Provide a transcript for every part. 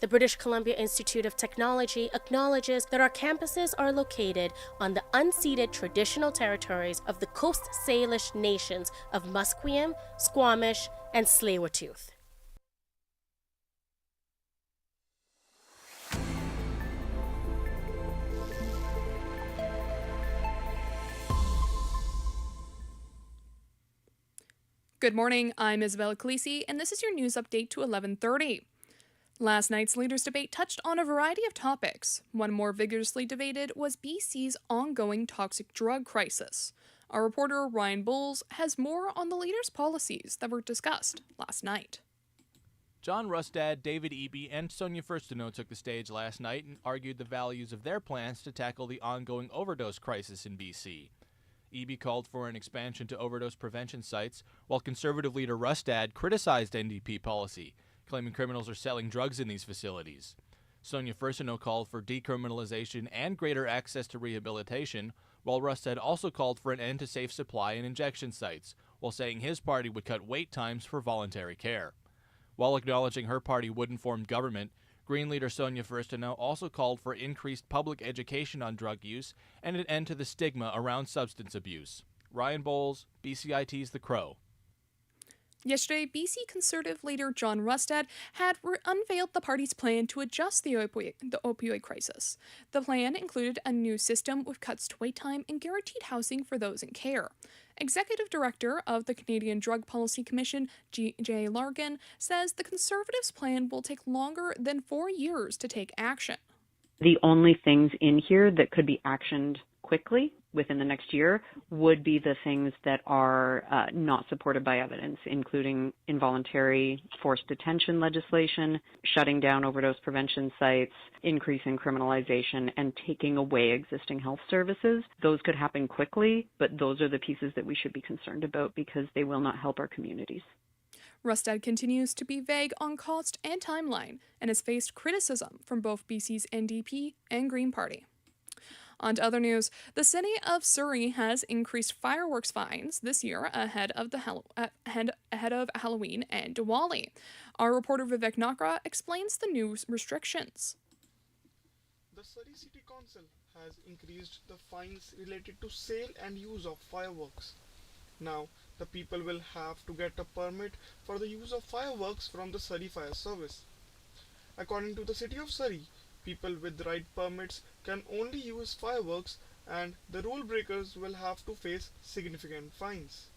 The British Columbia Institute of Technology acknowledges that our campuses are located on the unceded traditional territories of the Coast Salish nations of Musqueam, Squamish, and Tsleil-Waututh. Good morning, I'm Isabella Calisi, and this is your news update to 11:30. Last night's leaders' debate touched on a variety of topics. One more vigorously debated was BC's ongoing toxic drug crisis. Our reporter Ryan Bowles has more on the leaders' policies that were discussed last night. John Rustad, David Eby, and Sonia Furstenau took the stage last night and argued the values of their plans to tackle the ongoing overdose crisis in BC. Eby called for an expansion to overdose prevention sites, while Conservative leader Rustad criticized NDP policy, claiming criminals are selling drugs in these facilities. Sonia Furstenau called for decriminalization and greater access to rehabilitation, while Rustad also called for an end to safe supply and injection sites, while saying his party would cut wait times for voluntary care. While acknowledging her party wouldn't form government, Green leader Sonia Furstenau also called for increased public education on drug use and an end to the stigma around substance abuse. Ryan Bowles, BCIT's The Crow. Yesterday, BC Conservative leader John Rustad had unveiled the party's plan to adjust the opioid crisis. The plan included a new system with cuts to wait time and guaranteed housing for those in care. Executive Director of the Canadian Drug Policy Commission, Jay Largan, says the Conservatives' plan will take longer than 4 years to take action. The only things in here that could be actioned quickly within the next year would be the things that are not supported by evidence, including involuntary forced detention legislation, shutting down overdose prevention sites, increasing criminalization, and taking away existing health services. Those could happen quickly, but those are the pieces that we should be concerned about because they will not help our communities. Rustad continues to be vague on cost and timeline and has faced criticism from both BC's NDP and Green Party. On to other news. The city of Surrey has increased fireworks fines this year ahead of Halloween and Diwali. Our reporter Vivek Nakra explains the new restrictions. The Surrey City Council has increased the fines related to sale and use of fireworks. Now, the people will have to get a permit for the use of fireworks from the Surrey Fire Service. According to the City of Surrey, people with the right permits can only use fireworks and the rule breakers will have to face significant fines.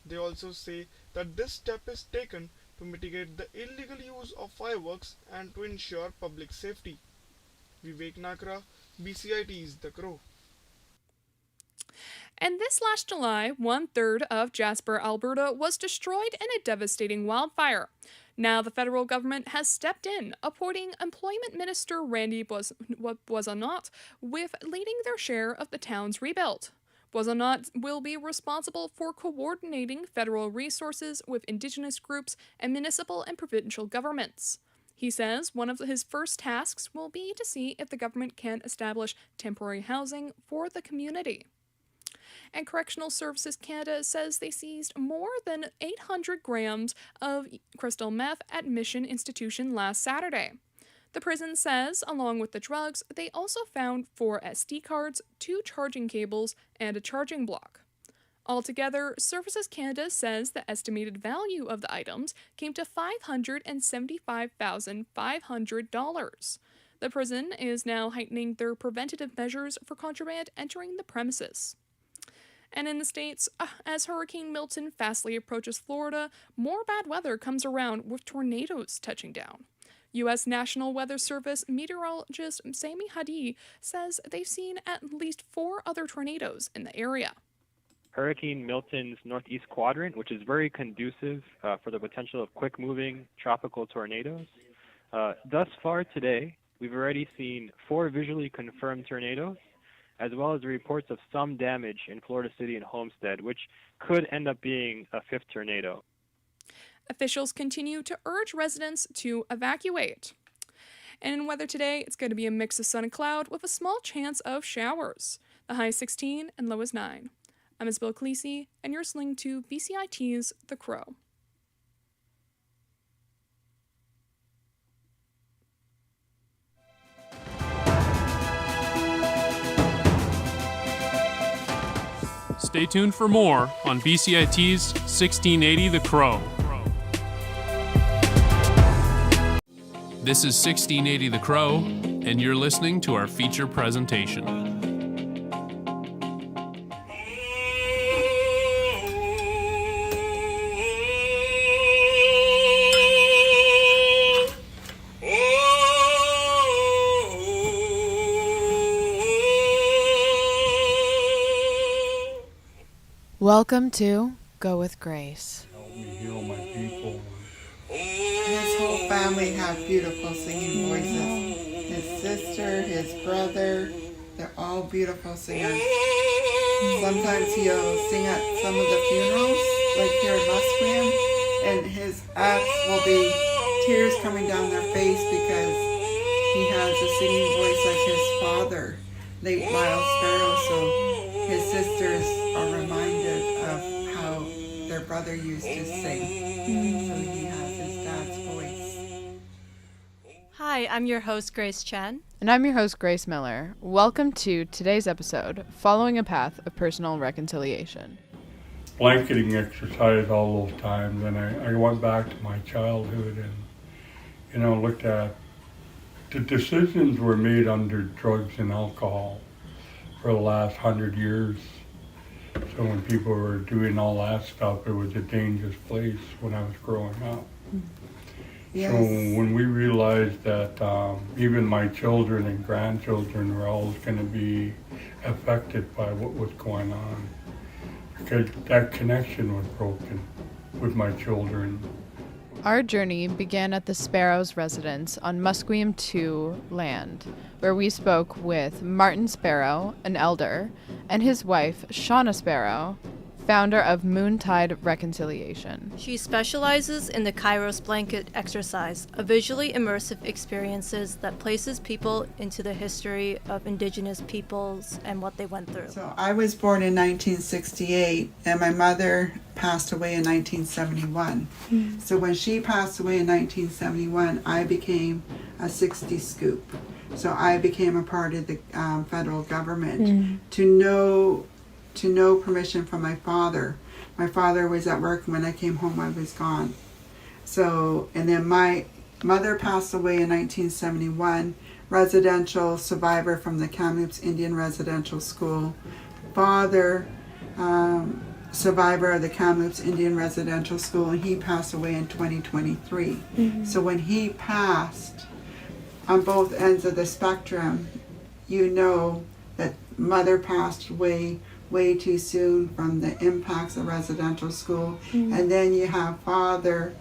They also say that this step is taken to mitigate the illegal use of fireworks and to ensure public safety. Vivek Nakra, BCIT's The Crow. And this last July, 1/3 of Jasper, Alberta was destroyed in a devastating wildfire. Now the federal government has stepped in, appointing Employment Minister Randy Boissonnault with leading their share of the town's rebuild. Boissonnault will be responsible for coordinating federal resources with Indigenous groups and municipal and provincial governments. He says one of his first tasks will be to see if the government can establish temporary housing for the community. And Correctional Services Canada says they seized more than 800 grams of crystal meth at Mission Institution last Saturday. The prison says, along with the drugs, they also found 4 SD cards, 2 charging cables, and a charging block. Altogether, Services Canada says the estimated value of the items came to $575,500. The prison is now heightening their preventative measures for contraband entering the premises. And in the States, as Hurricane Milton fastly approaches Florida, more bad weather comes around with tornadoes touching down. U.S. National Weather Service meteorologist Sami Hadi says they've seen at least 4 other tornadoes in the area. Hurricane Milton's northeast quadrant, which is very conducive for the potential of quick-moving tropical tornadoes. Thus far today, we've already seen 4 visually confirmed tornadoes, as well as reports of some damage in Florida City and Homestead, which could end up being a 5th tornado. Officials continue to urge residents to evacuate. And in weather today, it's going to be a mix of sun and cloud with a small chance of showers. The high is 16 and low is 9. I'm Isabel Calisi, and you're listening to BCIT's The Crow. Stay tuned for more on BCIT's 1680 The Crow. This is 1680 The Crow, and you're listening to our feature presentation. Welcome to Go With Grace. Help me heal my people. His whole family have beautiful singing voices. His sister, his brother, they're all beautiful singers. Sometimes he'll sing at some of the funerals, like here in Musqueam, and his acts will be tears coming down their face because he has a singing voice like his father, late Miles Sparrow, so his sisters are reminded of how their brother used to sing. So he has his dad's voice. Hi, I'm your host, Grace Chen. And I'm your host, Grace Miller. Welcome to today's episode, Following a Path of Personal Reconciliation. Blanketing exercise all those times, and I went back to my childhood and, looked at the decisions were made under drugs and alcohol for the last 100 years. So when people were doing all that stuff, it was a dangerous place when I was growing up. Yes. So when we realized that even my children and grandchildren were always going to be affected by what was going on, because that connection was broken with my children. Our journey began at the Sparrows' residence on Musqueam 2 land, where we spoke with Martin Sparrow, an elder, and his wife, Shauna Sparrow, founder of Moontide Reconciliation. She specializes in the Kairos blanket exercise, a visually immersive experiences that places people into the history of indigenous peoples and what they went through. So I was born in 1968, and my mother passed away in 1971. So when she passed away in 1971, I became a 60 scoop. So I became a part of the federal government. To no permission from my father. My father was at work, and when I came home, I was gone. So, and then my mother passed away in 1971, residential survivor from the Kamloops Indian Residential School. Father, survivor of the Kamloops Indian Residential School, and he passed away in 2023. So when he passed, on both ends of the spectrum, you know that mother passed away way too soon from the impacts of residential school. And then you have father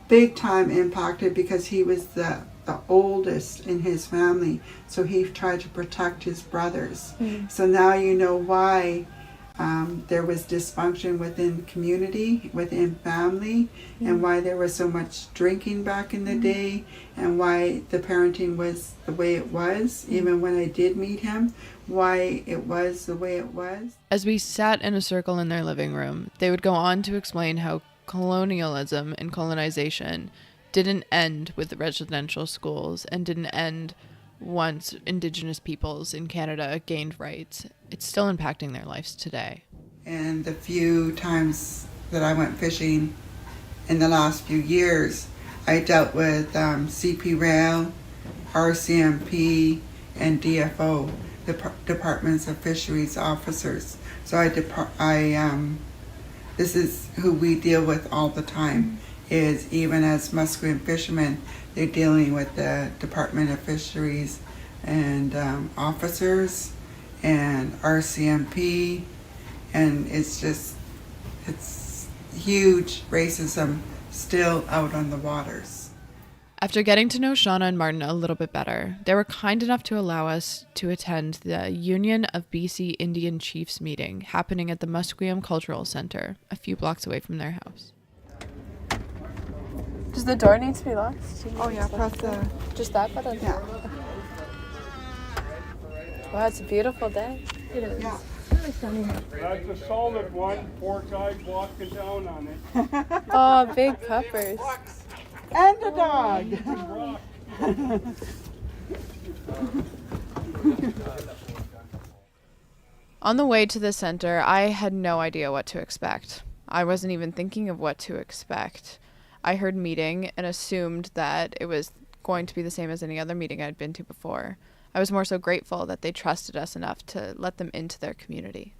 big time impacted because he was the oldest in his family, so he tried to protect his brothers. So now you know why there was dysfunction within community, within family, and why there was so much drinking back in the day, and why the parenting was the way it was, even when I did meet him, why it was the way it was. As we sat in a circle in their living room, they would go on to explain how colonialism and colonization didn't end with the residential schools and didn't end once Indigenous peoples in Canada gained rights. It's still impacting their lives today. And the few times that I went fishing in the last few years, I dealt with CP Rail, RCMP, and DFO, the Departments of Fisheries officers. So this is who we deal with all the time, is even as Musqueam fishermen, they're dealing with the Department of Fisheries and officers and RCMP, and it's huge racism still out on the waters. After getting to know Shauna and Martin a little bit better, they were kind enough to allow us to attend the Union of BC Indian Chiefs meeting happening at the Musqueam Cultural Center, a few blocks away from their house. Does the door need to be locked? Oh yeah, press the... Just that button? Yeah. Wow, it's a beautiful day. It is. Yeah. That's a solid one, 4 guys walking down on it. Oh, big puppers. And a dog. On the way to the center, I had no idea what to expect. I wasn't even thinking of what to expect. I heard meeting and assumed that it was going to be the same as any other meeting I'd been to before. I was more so grateful that they trusted us enough to let them into their community.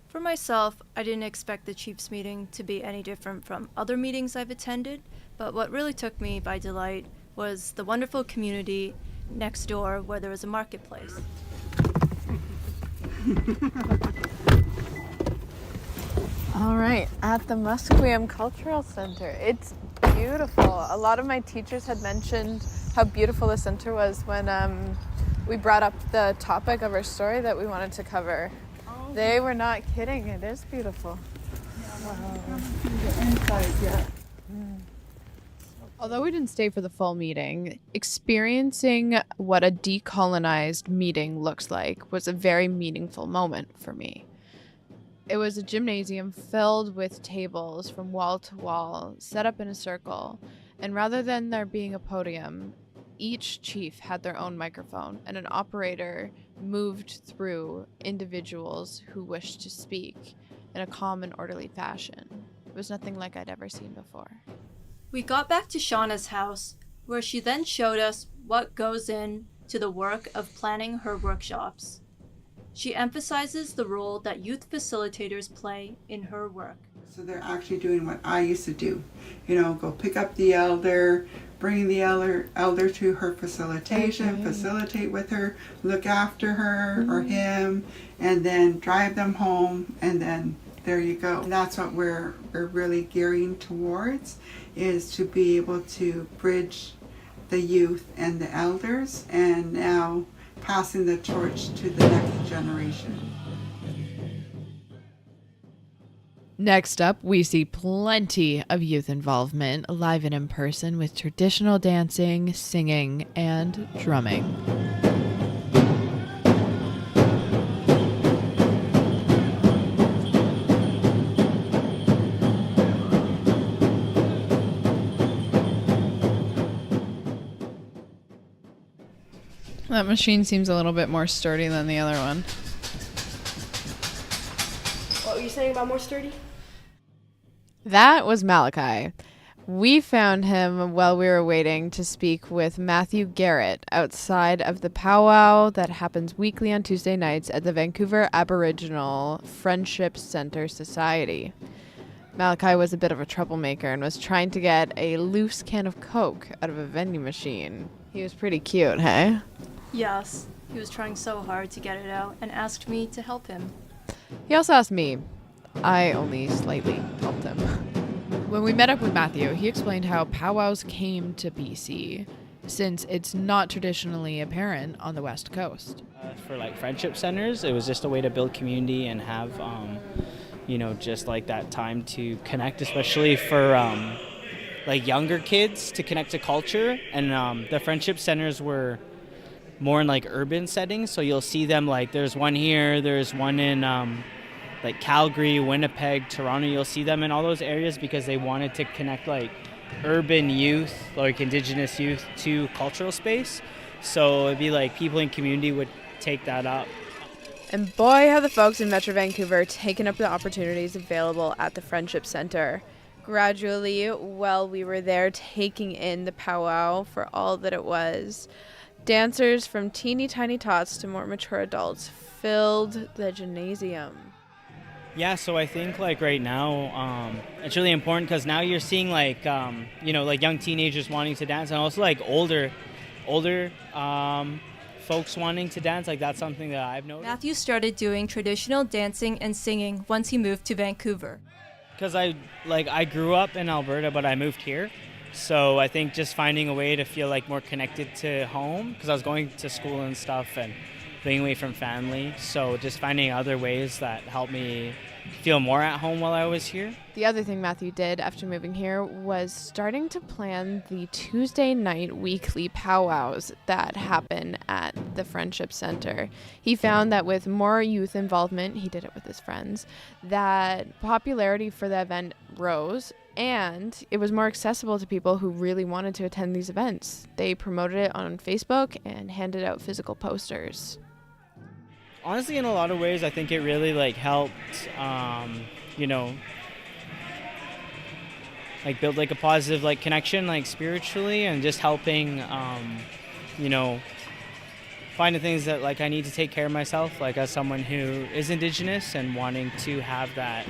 For myself, I didn't expect the Chiefs meeting to be any different from other meetings I've attended, but what really took me by delight was the wonderful community next door where there was a marketplace. All right, at the Musqueam Cultural Center. It's beautiful. A lot of my teachers had mentioned how beautiful the center was when we brought up the topic of our story that we wanted to cover. They were not kidding. It is beautiful. Although we didn't stay for the full meeting, experiencing what a decolonized meeting looks like was a very meaningful moment for me. It was a gymnasium filled with tables from wall to wall, set up in a circle, and rather than there being a podium, each chief had their own microphone, and an operator moved through individuals who wished to speak in a calm and orderly fashion. It was nothing like I'd ever seen before. We got back to Shauna's house, where she then showed us what goes into the work of planning her workshops. She emphasizes the role that youth facilitators play in her work. So they're actually doing what I used to do. Go pick up the elder, bring the elder to her facilitation, facilitate with her, look after her or him, and then drive them home, and then there you go. And that's what we're really gearing towards, is to be able to bridge the youth and the elders, and now passing the torch to the next generation. Next up, we see plenty of youth involvement live and in person with traditional dancing, singing, and drumming. That machine seems a little bit more sturdy than the other one. What were you saying about more sturdy? That was Malachi. We found him while we were waiting to speak with Matthew Garrett outside of the powwow that happens weekly on Tuesday nights at the Vancouver Aboriginal Friendship Center Society. Malachi was a bit of a troublemaker and was trying to get a loose can of Coke out of a vending machine. He was pretty cute, hey? Yes, he was trying so hard to get it out and asked me to help him. He also asked me. I only slightly helped him. When we met up with Matthew, he explained how powwows came to BC, since it's not traditionally apparent on the West Coast. For friendship centers, it was just a way to build community and have, just that time to connect, especially for younger kids to connect to culture. And the friendship centers were more in urban settings, so you'll see them there's one here, there's one in Calgary, Winnipeg, Toronto. You'll see them in all those areas because they wanted to connect urban youth, Indigenous youth, to cultural space. So it'd be people in community would take that up. And boy, have the folks in Metro Vancouver taken up the opportunities available at the Friendship Center. Gradually, while we were there taking in the powwow for all that it was, dancers from teeny tiny tots to more mature adults filled the gymnasium. Yeah, so I think right now it's really important because now you're seeing young teenagers wanting to dance, and also older folks wanting to dance. That's something that I've noticed. Matthew started doing traditional dancing and singing once he moved to Vancouver. Because I grew up in Alberta, but I moved here. So I think just finding a way to feel more connected to home, because I was going to school and stuff and being away from family. So just finding other ways that helped me feel more at home while I was here. The other thing Matthew did after moving here was starting to plan the Tuesday night weekly powwows that happen at the Friendship Center. He found that with more youth involvement, he did it with his friends, that popularity for the event rose, and it was more accessible to people who really wanted to attend these events. They promoted it on Facebook and handed out physical posters. Honestly, in a lot of ways, I think it really like helped, you know, like build like a positive like connection like spiritually, and just helping, you know, find the things that like I need to take care of myself, like as someone who is Indigenous and wanting to have that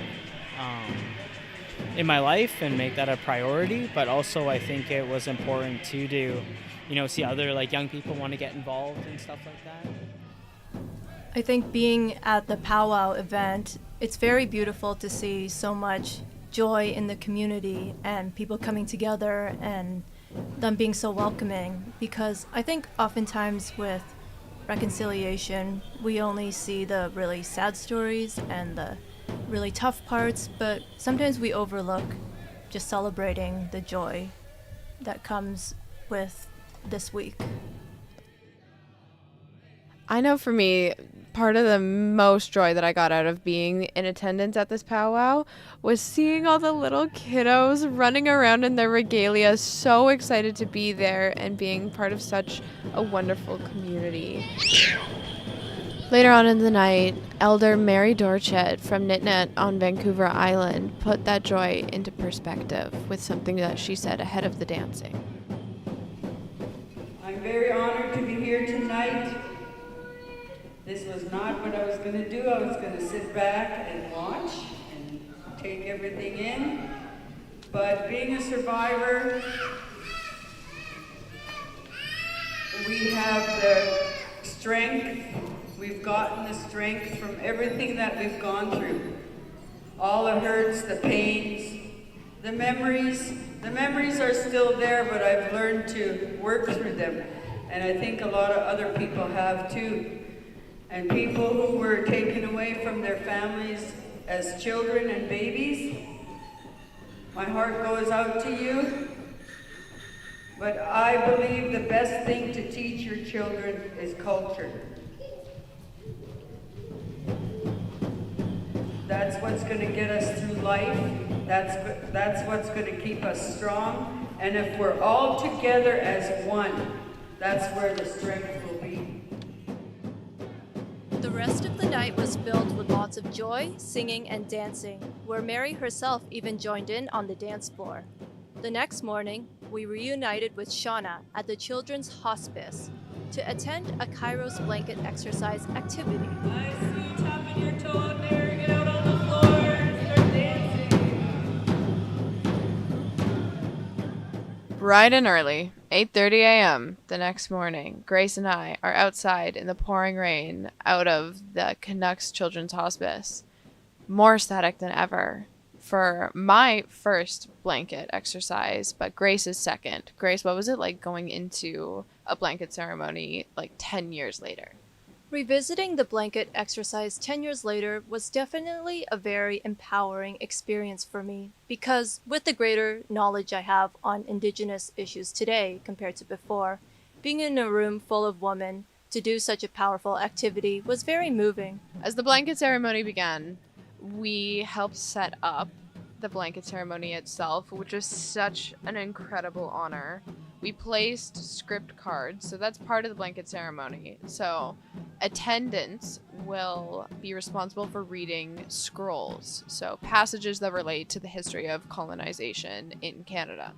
in my life and make that a priority. But also I think it was important too to, you know, see other like young people want to get involved and stuff like that. I think being at the powwow event, it's very beautiful to see so much joy in the community and people coming together and them being so welcoming, because I think oftentimes with reconciliation we only see the really sad stories and the really tough parts, but sometimes we overlook just celebrating the joy that comes with this week. I know for me, part of the most joy that I got out of being in attendance at this powwow was seeing all the little kiddos running around in their regalia, so excited to be there and being part of such a wonderful community. Later on in the night, Elder Mary Dorchett from Nitnet on Vancouver Island put that joy into perspective with something that she said ahead of the dancing. I'm very honored to be here tonight. This was not what I was going to do. I was going to sit back and watch and take everything in. But being a survivor, we have the strength. We've gotten the strength from everything that we've gone through. All the hurts, the pains, the memories. The memories are still there, but I've learned to work through them. And I think a lot of other people have too. And people who were taken away from their families as children and babies, my heart goes out to you. But I believe the best thing to teach your children is culture. That's what's going to get us through life. That's what's going to keep us strong. And if we're all together as one, that's where the strength will be. The rest of the night was filled with lots of joy, singing, and dancing, where Mary herself even joined in on the dance floor. The next morning, we reunited with Shauna at the Children's Hospice to attend a Kairos blanket exercise activity. I see you tapping your toe out there. Get out on the floor and start dancing. Bright and early, 8:30 a.m. the next morning, Grace and I are outside in the pouring rain out of the Canucks Children's Hospice, more ecstatic than ever for my first blanket exercise, but Grace's second. Grace, what was it like going into a blanket ceremony like 10 years later? Revisiting the blanket exercise 10 years later was definitely a very empowering experience for me, because with the greater knowledge I have on Indigenous issues today compared to before, being in a room full of women to do such a powerful activity was very moving. As the blanket ceremony began, we helped set up the blanket ceremony itself, which was such an incredible honor. We placed script cards, so that's part of the blanket ceremony. So attendants will be responsible for reading scrolls, so passages that relate to the history of colonization in Canada.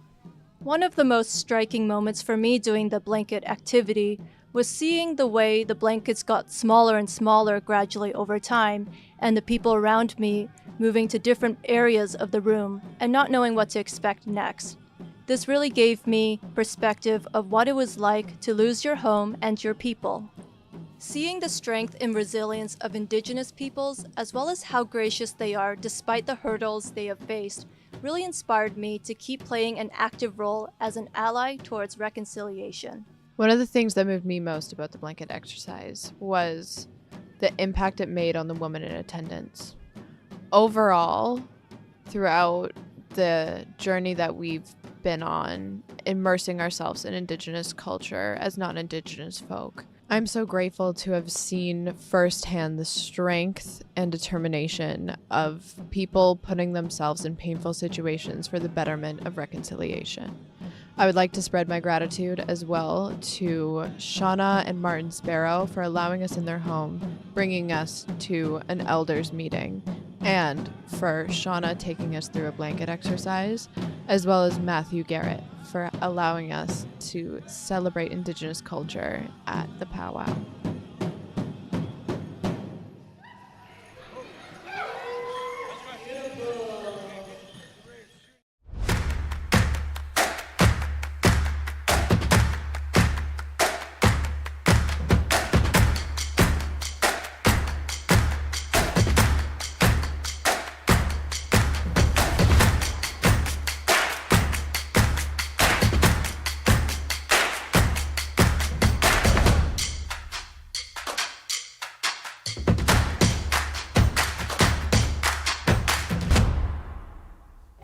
One of the most striking moments for me doing the blanket activity was seeing the way the blankets got smaller and smaller gradually over time, and the people around me moving to different areas of the room and not knowing what to expect next. This really gave me perspective of what it was like to lose your home and your people. Seeing the strength and resilience of Indigenous peoples, as well as how gracious they are despite the hurdles they have faced, really inspired me to keep playing an active role as an ally towards reconciliation. One of the things that moved me most about the blanket exercise was the impact it made on the women in attendance. Overall, throughout the journey that we've been on, immersing ourselves in Indigenous culture as non-Indigenous folk, I'm so grateful to have seen firsthand the strength and determination of people putting themselves in painful situations for the betterment of reconciliation. I would like to spread my gratitude as well to Shauna and Martin Sparrow for allowing us in their home, bringing us to an elders meeting, and for Shauna taking us through a blanket exercise, as well as Matthew Garrett for allowing us to celebrate Indigenous culture at the powwow.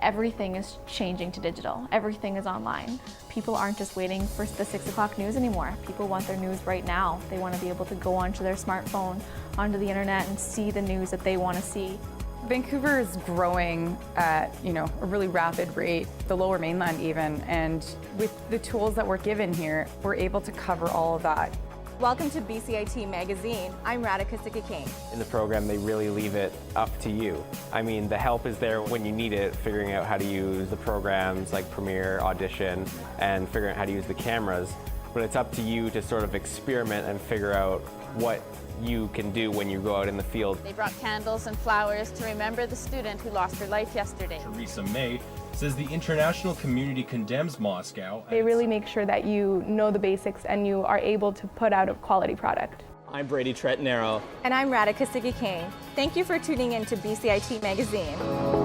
Everything is changing to digital. Everything is online. People aren't just waiting for the 6 o'clock news anymore. People want their news right now. They want to be able to go onto their smartphone, onto the internet, and see the news that they want to see. Vancouver is growing at, a really rapid rate, the Lower Mainland even, and with the tools that we're given here, we're able to cover all of that. Welcome to BCIT Magazine. I'm Radhika Sikakane. In the program, they really leave it up to you. I mean, the help is there when you need it, figuring out how to use the programs like Premiere, Audition, and figuring out how to use the cameras. But it's up to you to sort of experiment and figure out what you can do when you go out in the field. They brought candles and flowers to remember the student who lost her life yesterday. Teresa May says the international community condemns Moscow. They really make sure that you know the basics and you are able to put out a quality product. I'm Brady Tretanero. And I'm Radhika Sikakane. Thank you for tuning in to BCIT Magazine.